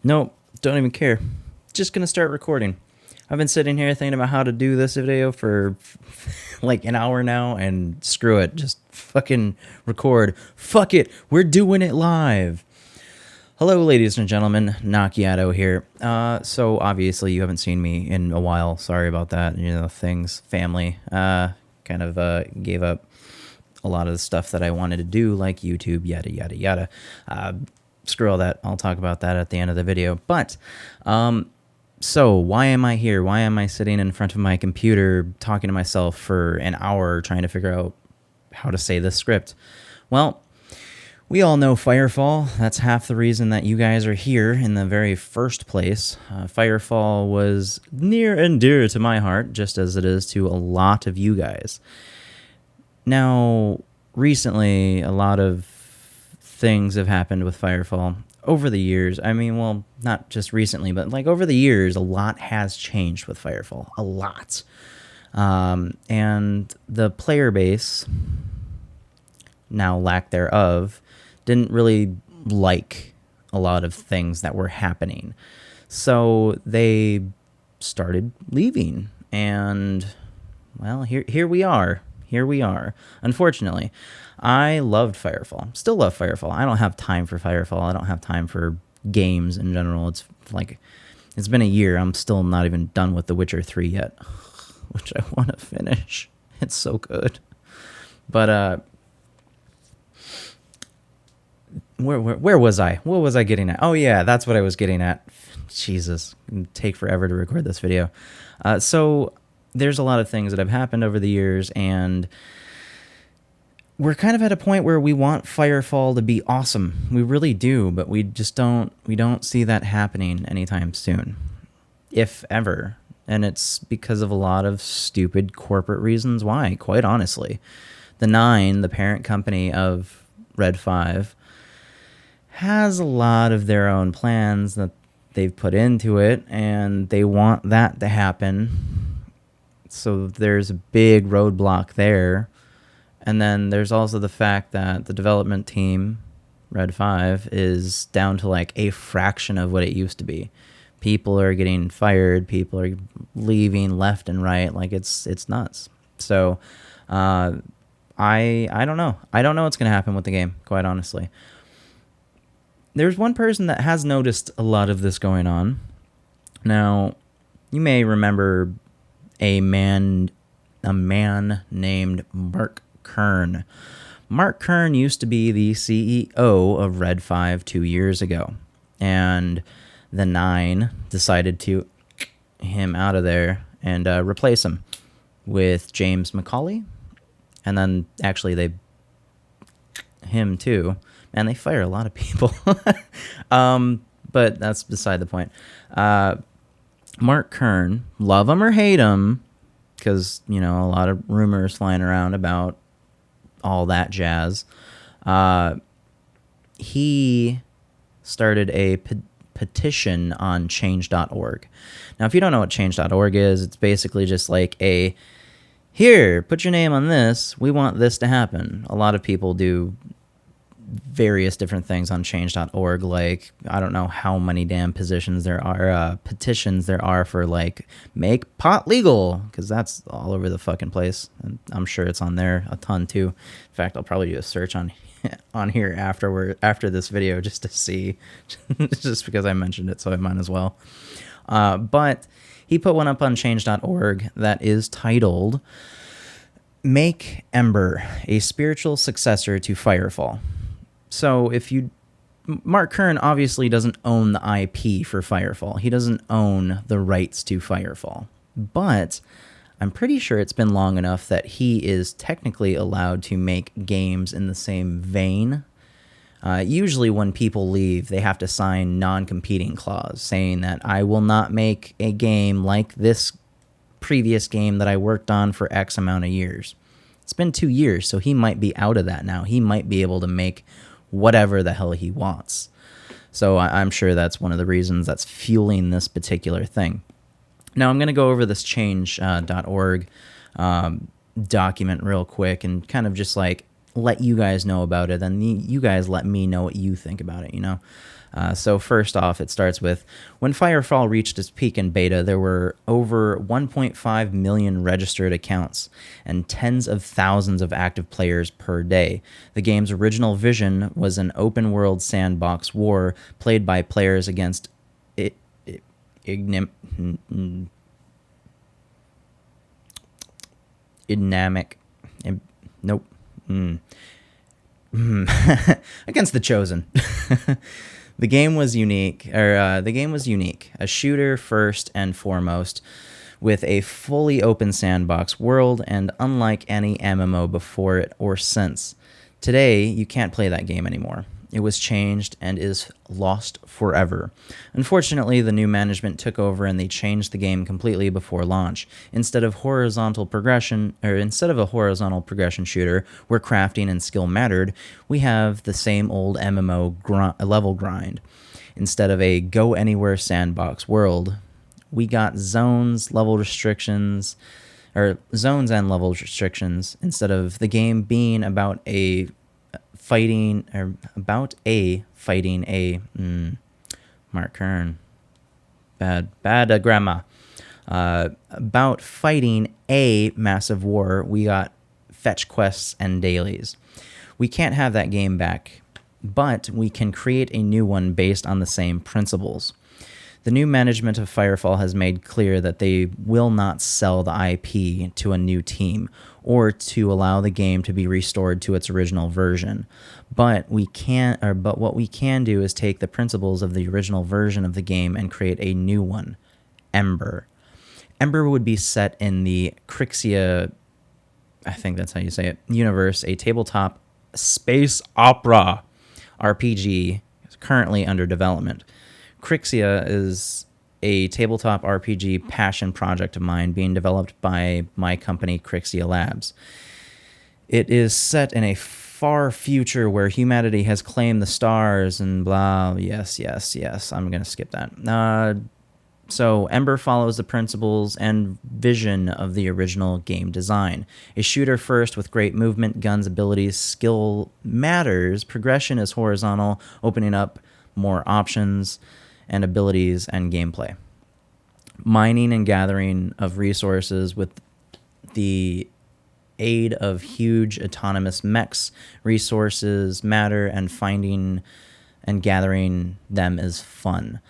Nope, don't even care. Just gonna start recording. I've been sitting here thinking about how to do this video for like an hour now, and screw it, just fucking record. Fuck it, we're doing it live. Hello, ladies and gentlemen, Nakiato here. So obviously you haven't seen me in a while. Sorry about that. You know, things, family, kind of gave up a lot of the stuff that I wanted to do, like YouTube, yada, yada, yada. Screw all that. I'll talk about that at the end of the video. But, so why am I here? Why am I sitting in front of my computer talking to myself for an hour trying to figure out how to say this script? Well, we all know Firefall. That's half the reason that you guys are here in the very first place. Firefall was near and dear to my heart, just as it is to a lot of you guys. Now, recently, a lot of things have happened with Firefall over the years. I mean, well, not just recently, but like over the years, a lot has changed with Firefall. A lot. And the player base, now lack thereof, didn't really like a lot of things that were happening. So they started leaving. And, well, here we are. Here we are. Unfortunately, I loved Firefall. Still love Firefall. I don't have time for Firefall. I don't have time for games in general. It's like, it's been a year. I'm still not even done with The Witcher 3 yet, which I want to finish. It's so good. But, where was I? What was I getting at? Oh, yeah, that's what I was getting at. Jesus, it'd take forever to record this video. So there's a lot of things that have happened over the years, and we're kind of at a point where we want Firefall to be awesome. We really do, but we just don't see that happening anytime soon, if ever. And it's because of a lot of stupid corporate reasons why, quite honestly. The Nine, the parent company of Red 5, has a lot of their own plans that they've put into it, and they want that to happen. So there's a big roadblock there. And then there's also the fact that the development team, Red 5, is down to like a fraction of what it used to be. People are getting fired. People are leaving left and right. Like, it's nuts. So I don't know. I don't know what's going to happen with the game, quite honestly. There's one person that has noticed a lot of this going on. Now, you may remember a man named Mark Kern. Mark Kern used to be the CEO of Red 5 2 years ago, and the Nine decided to him out of there and replace him with James McCauley, and then actually they him too, and they fire a lot of people. But that's beside the point. Mark Kern, love him or hate him, because, you know, a lot of rumors flying around about all that jazz. He started a petition on change.org. Now, if you don't know what change.org is, it's basically just like a, here, put your name on this. We want this to happen. A lot of people do various different things on change.org, like I don't know how many damn petitions there are for like make pot legal, because that's all over the fucking place, and I'm sure it's on there a ton too. In fact, I'll probably do a search on here after this video just to see, just because I mentioned it, so I might as well. But he put one up on change.org that is titled "Make Ember a Spiritual Successor to Firefall." So Mark Kern obviously doesn't own the IP for Firefall. He doesn't own the rights to Firefall. But I'm pretty sure it's been long enough that he is technically allowed to make games in the same vein. Usually when people leave, they have to sign non-competing clause saying that I will not make a game like this previous game that I worked on for X amount of years. It's been 2 years, so he might be out of that now. He might be able to make whatever the hell he wants. So I'm sure that's one of the reasons that's fueling this particular thing. Now I'm going to go over this change.org document real quick and kind of just like let you guys know about it, and you guys let me know what you think about it, you know. So first off, it starts with, when Firefall reached its peak in beta, there were over 1.5 million registered accounts and tens of thousands of active players per day. The game's original vision was an open-world sandbox war played by players against against the Chosen. The game was unique, a shooter first and foremost, with a fully open sandbox world and unlike any MMO before it or since. Today, you can't play that game anymore. It was changed and is lost forever. Unfortunately, the new management took over and they changed the game completely before launch. Instead of a horizontal progression shooter where crafting and skill mattered, we have the same old MMO level grind. Instead of a go anywhere sandbox world, we got zones and level restrictions instead of the game being about Mark Kern. Bad grammar. About fighting a massive war, we got fetch quests and dailies. We can't have that game back, but we can create a new one based on the same principles. The new management of Firefall has made clear that they will not sell the IP to a new team or to allow the game to be restored to its original version. But what we can do is take the principles of the original version of the game and create a new one, Ember. Ember would be set in the Crixia, I think that's how you say it, universe, a tabletop space opera RPG is currently under development. Crixia is a tabletop RPG passion project of mine being developed by my company, Crixia Labs. It is set in a far future where humanity has claimed the stars and blah. Yes. I'm going to skip that. So Ember follows the principles and vision of the original game design. A shooter first with great movement, guns, abilities, skill matters. Progression is horizontal, opening up more options and abilities and gameplay. Mining and gathering of resources with the aid of huge autonomous mechs, resources matter, and finding and gathering them is fun.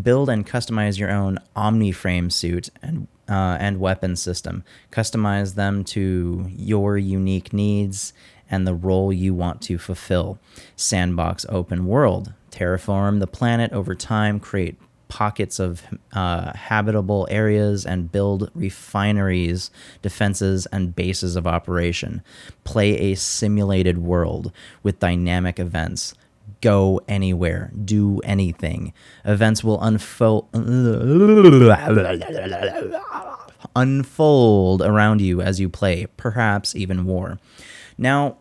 Build and customize your own Omni-Frame suit and weapon system. Customize them to your unique needs and the role you want to fulfill. Sandbox open world. Terraform the planet over time, create pockets of habitable areas, and build refineries, defenses, and bases of operation. Play a simulated world with dynamic events. Go anywhere. Do anything. Events will unfold around you as you play, perhaps even more. Now,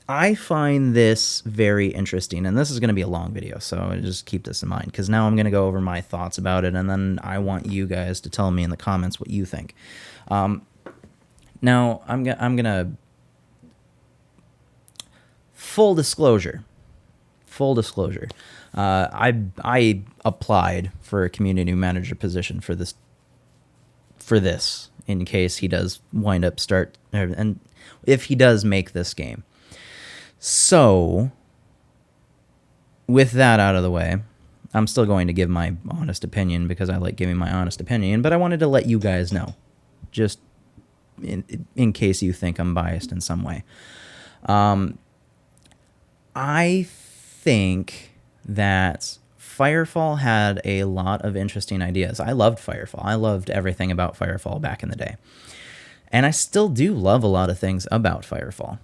I find this very interesting, and this is going to be a long video, so just keep this in mind, because now I'm going to go over my thoughts about it, and then I want you guys to tell me in the comments what you think. Now, I'm gonna full disclosure. I applied for a community manager position for this in case he does wind up and if he does make this game. So, with that out of the way, I'm still going to give my honest opinion because I like giving my honest opinion, but I wanted to let you guys know, just in case you think I'm biased in some way. I think that Firefall had a lot of interesting ideas. I loved Firefall. I loved everything about Firefall back in the day. And I still do love a lot of things about Firefall.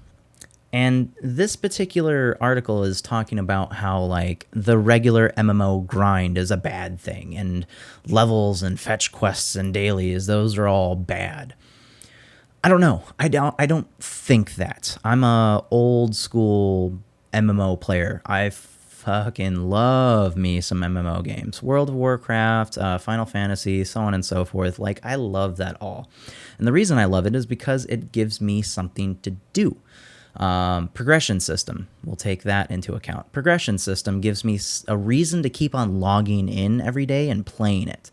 And this particular article is talking about how, like, the regular MMO grind is a bad thing, and levels and fetch quests and dailies, those are all bad. I don't know. I don't think that. I'm a old school MMO player. I fucking love me some MMO games. World of Warcraft, Final Fantasy, so on and so forth. Like, I love that all. And the reason I love it is because it gives me something to do. Progression system, we'll take that into account. Progression system gives me a reason to keep on logging in every day and playing it.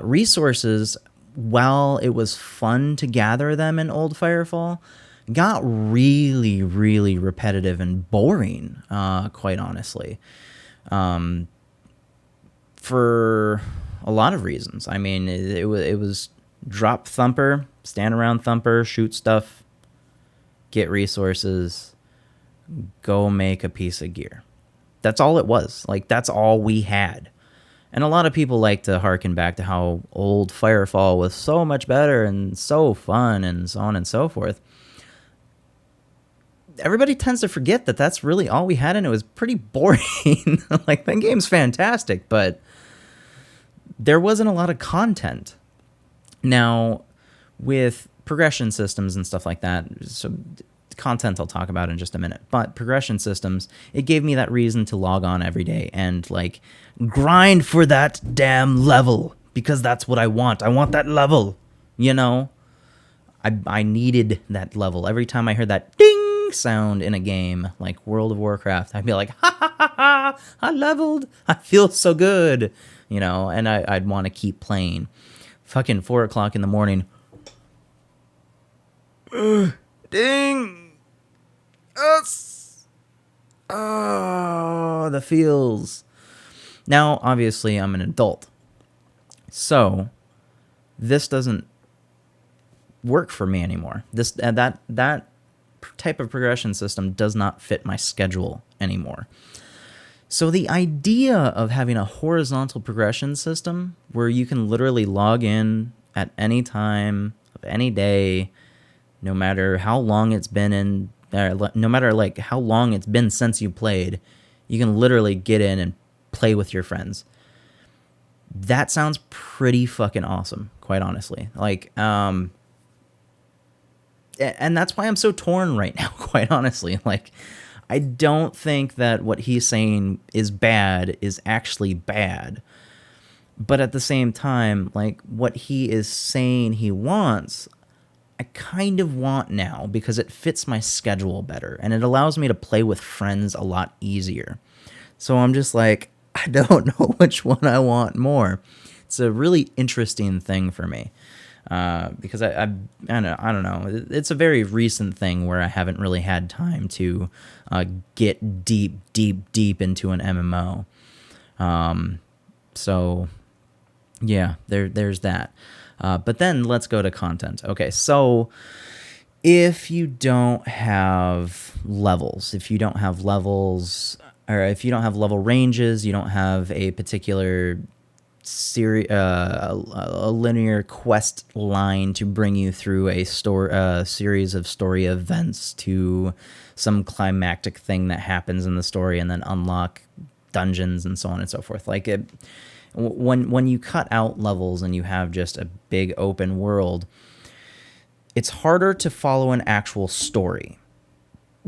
Resources, while it was fun to gather them in old Firefall, got really, really repetitive and boring, quite honestly. For a lot of reasons. I mean, it was drop thumper, stand around thumper, shoot stuff, get resources, go make a piece of gear. That's all it was. Like, that's all we had. And a lot of people like to harken back to how old Firefall was so much better and so fun and so on and so forth. Everybody tends to forget that that's really all we had, and it was pretty boring. Like, that game's fantastic, but there wasn't a lot of content. Now, with progression systems and stuff like that, so content I'll talk about in just a minute, but progression systems, it gave me that reason to log on every day and, like, grind for that damn level, because that's what I want. I want that level, you know? I needed that level. Every time I heard that ding sound in a game like World of Warcraft, I'd be like, ha ha ha ha, I leveled, I feel so good, you know, and I'd want to keep playing. Fucking 4 o'clock in the morning. Ding! Us! Oh, the feels. Now, obviously, I'm an adult. So, this doesn't work for me anymore. That type of progression system does not fit my schedule anymore. So the idea of having a horizontal progression system where you can literally log in at any time of any day, no matter how long it's been no matter like how long it's been since you played, you can literally get in and play with your friends. That sounds pretty fucking awesome, quite honestly. Like, and that's why I'm so torn right now, quite honestly. Like, I don't think that what he's saying is bad is actually bad. But at the same time, like, what he is saying he wants, I kind of want now, because it fits my schedule better and it allows me to play with friends a lot easier. So I'm just like, I don't know which one I want more. It's a really interesting thing for me. Because I don't know. It's a very recent thing where I haven't really had time to get deep into an MMO. So, yeah, there's that. But then let's go to content. Okay, so if you don't have levels, or if you don't have level ranges, you don't have a particular a linear quest line to bring you through a series of story events to some climactic thing that happens in the story and then unlock dungeons and so on and so forth. Like, when you cut out levels and you have just a big open world, it's harder to follow an actual story,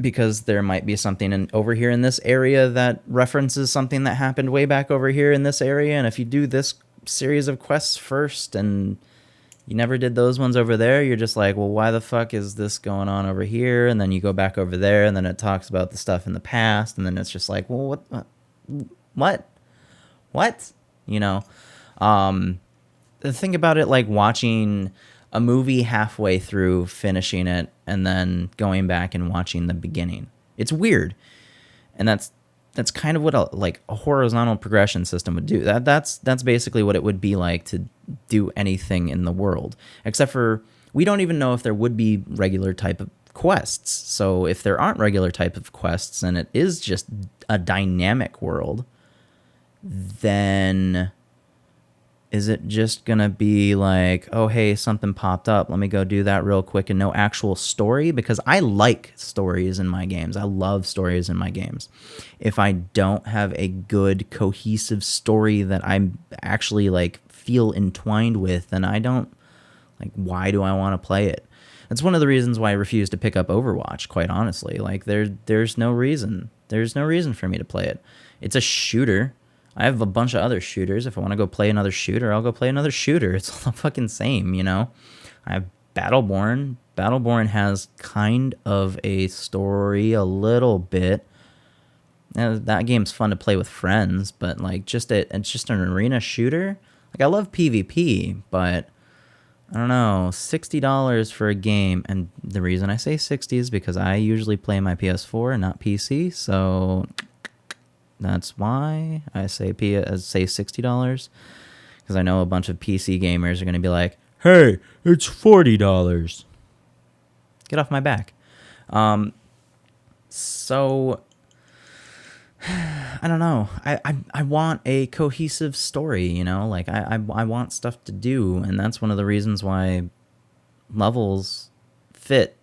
because there might be something over here in this area that references something that happened way back over here in this area, and if you do this series of quests first and you never did those ones over there, you're just like, well, why the fuck is this going on over here? And then you go back over there, and then it talks about the stuff in the past, and then it's just like, well, what? You know? Think about it like watching a movie halfway through, finishing it, and then going back and watching the beginning. It's weird. And that's kind of what a horizontal progression system would do. That's basically what it would be like to do anything in the world. Except for, we don't even know if there would be regular type of quests. So if there aren't regular type of quests and it is just a dynamic world, then is it just going to be like, oh, hey, something popped up, let me go do that real quick, and no actual story? Because I like stories in my games. I love stories in my games. If I don't have a good, cohesive story that I actually, like, feel entwined with, then I don't, like, why do I want to play it? That's one of the reasons why I refuse to pick up Overwatch, quite honestly. Like, there's no reason. There's no reason for me to play it. It's a shooter. I have a bunch of other shooters. If I want to go play another shooter, I'll go play another shooter. It's all the fucking same, you know? I have Battleborn. Battleborn has kind of a story a little bit. That game's fun to play with friends, but like it's just an arena shooter. Like I love PvP, but I don't know, $60 for a game, and the reason I say 60 is because I usually play my PS4 and not PC, so that's why I say $60, because I know a bunch of PC gamers are going to be like, hey, it's $40. Get off my back. So I don't know. I want a cohesive story, you know? Like, I want stuff to do, and that's one of the reasons why levels fit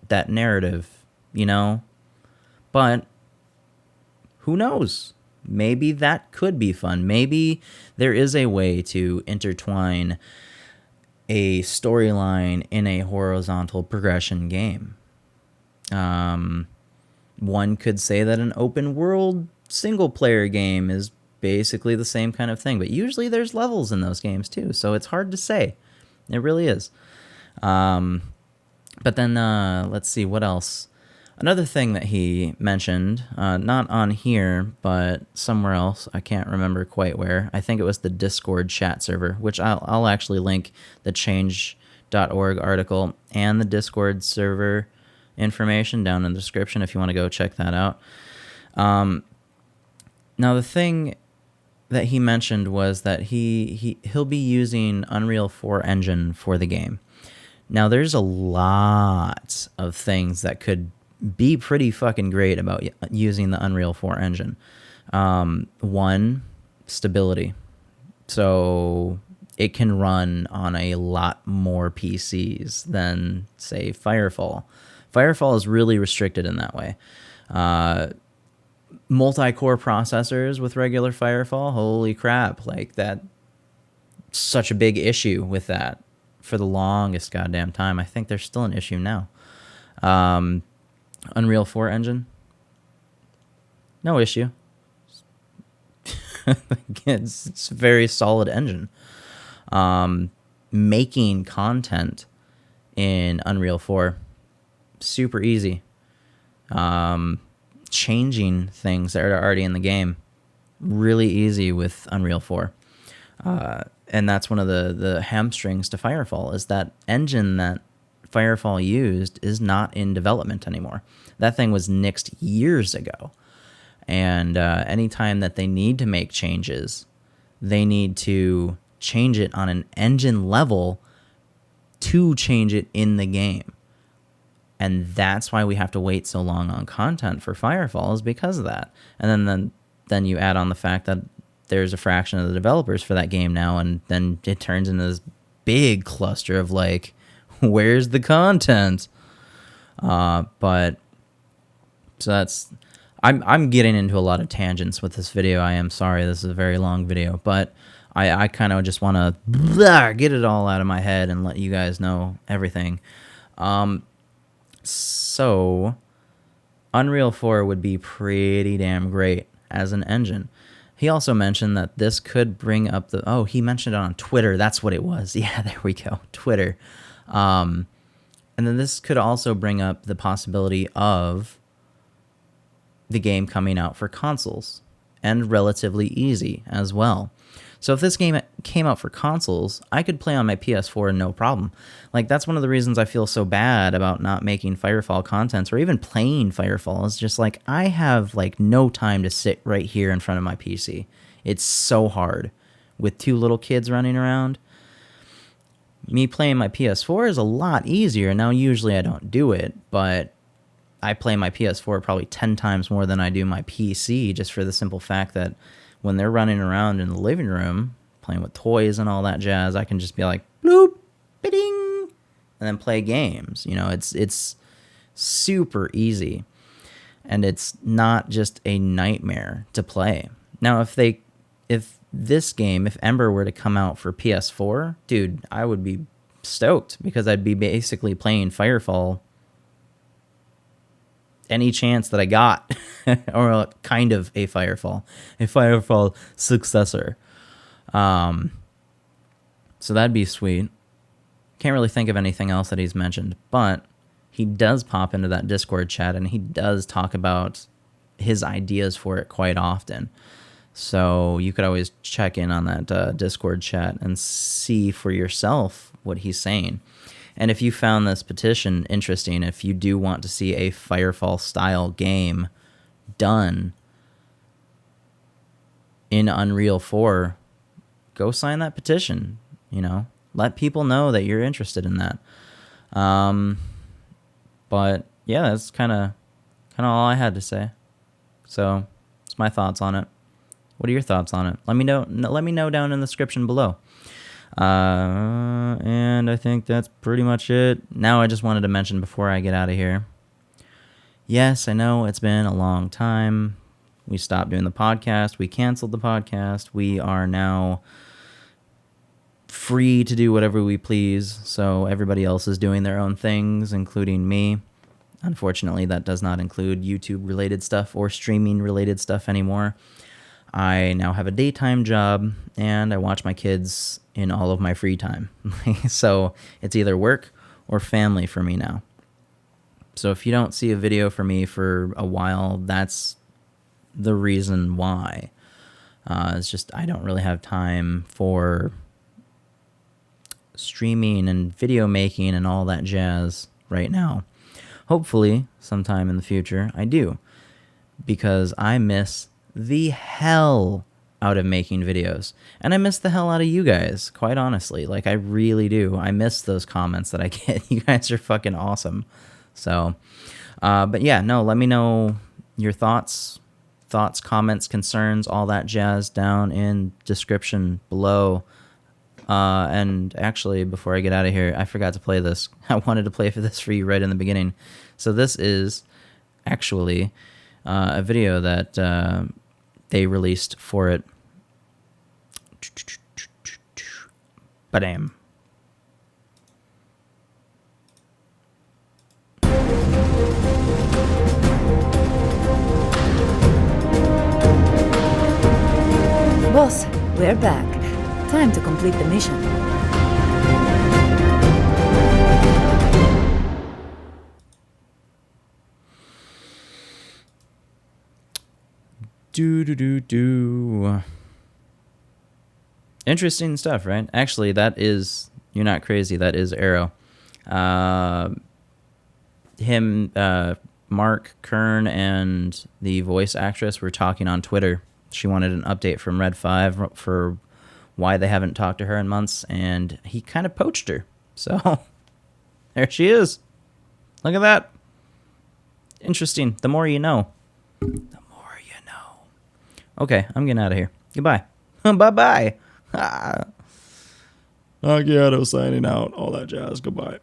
that narrative, you know? But who knows? Maybe that could be fun. Maybe there is a way to intertwine a storyline in a horizontal progression game. One could say that an open world single player game is basically the same kind of thing, but usually there's levels in those games too, so it's hard to say. It really is. But then let's see what else. Another thing that he mentioned, not on here, but somewhere else, I can't remember quite where. I think it was the Discord chat server, which I'll actually link the change.org article and the Discord server information down in the description if you want to go check that out. Now, the thing that he mentioned was that he'll be using Unreal 4 engine for the game. Now, there's a lot of things that could be pretty fucking great about using the Unreal 4 engine. One, stability. So it can run on a lot more PCs than, say, Firefall. Firefall is really restricted in that way. Multi-core processors with regular Firefall, holy crap, like that, such a big issue with that for the longest goddamn time. I think there's still an issue now. Unreal 4 engine, no issue. It's a very solid engine. Making content in Unreal 4, super easy. Changing things that are already in the game, really easy with Unreal 4. And that's one of the hamstrings to Firefall, is that engine that Firefall used is not in development anymore. That thing was nixed years ago. And anytime that they need to make changes, they need to change it on an engine level to change it in the game. And that's why we have to wait so long on content for Firefall, is because of that. And then you add on the fact that there's a fraction of the developers for that game now, and then it turns into this big cluster of like, where's the content? But so that's, I'm getting into a lot of tangents with this video. I am sorry, this is a very long video, but I kind of just want to get it all out of my head and let you guys know everything. So Unreal 4 would be pretty damn great as an engine. He also mentioned that this could bring up he mentioned it on Twitter. That's what it was. Yeah, there we go. Twitter. And then this could also bring up the possibility of the game coming out for consoles, and relatively easy as well. So if this game came out for consoles, I could play on my PS4 no problem. Like, that's one of the reasons I feel so bad about not making Firefall content or even playing Firefall. It's just like, I have like no time to sit right here in front of my PC. It's so hard with two little kids running around. Me playing my PS4 is a lot easier. Now, usually I don't do it, but I play my PS4 probably 10 times more than I do my PC, just for the simple fact that when they're running around in the living room, playing with toys and all that jazz, I can just be like, bloop, ba-ding, and then play games. You know, it's super easy, and it's not just a nightmare to play. Now, if Ember were to come out for PS4, dude, I would be stoked, because I'd be basically playing Firefall any chance that I got, or kind of a Firefall successor. So that'd be sweet. Can't really think of anything else that he's mentioned, but he does pop into that Discord chat and he does talk about his ideas for it quite often. So you could always check in on that Discord chat and see for yourself what he's saying. And if you found this petition interesting, if you do want to see a Firefall style game done in Unreal 4, go sign that petition, you know, let people know that you're interested in that. But yeah, that's kind of all I had to say. So it's my thoughts on it. What are your thoughts on it? Let me know. Let me know down in the description below. And I think that's pretty much it. Now I just wanted to mention before I get out of here. Yes, I know it's been a long time. We stopped doing the podcast. We canceled the podcast. We are now free to do whatever we please. So everybody else is doing their own things, including me. Unfortunately, that does not include YouTube-related stuff or streaming-related stuff anymore. I now have a daytime job, and I watch my kids in all of my free time. So it's either work or family for me now. So if you don't see a video for me for a while, that's the reason why. It's just I don't really have time for streaming and video making and all that jazz right now. Hopefully, sometime in the future, I do. Because I miss the hell out of making videos. And I miss the hell out of you guys, quite honestly. Like, I really do. I miss those comments that I get. You guys are fucking awesome. So, but yeah, no, let me know your thoughts, comments, concerns, all that jazz down in description below. And actually, before I get out of here, I forgot to play this. I wanted to play this for you right in the beginning. So this is actually a video that they released for it. Badam. Boss, we're back. Time to complete the mission. Do. Interesting stuff, right? Actually, that is... You're not crazy. That is Arrow. Mark, Kern, and the voice actress were talking on Twitter. She wanted an update from Red 5 for why they haven't talked to her in months, and he kind of poached her. So, there she is. Look at that. Interesting. The more you know. The more you know. Okay, I'm getting out of here. Goodbye. Bye-bye. Agiato signing out. All that jazz. Goodbye.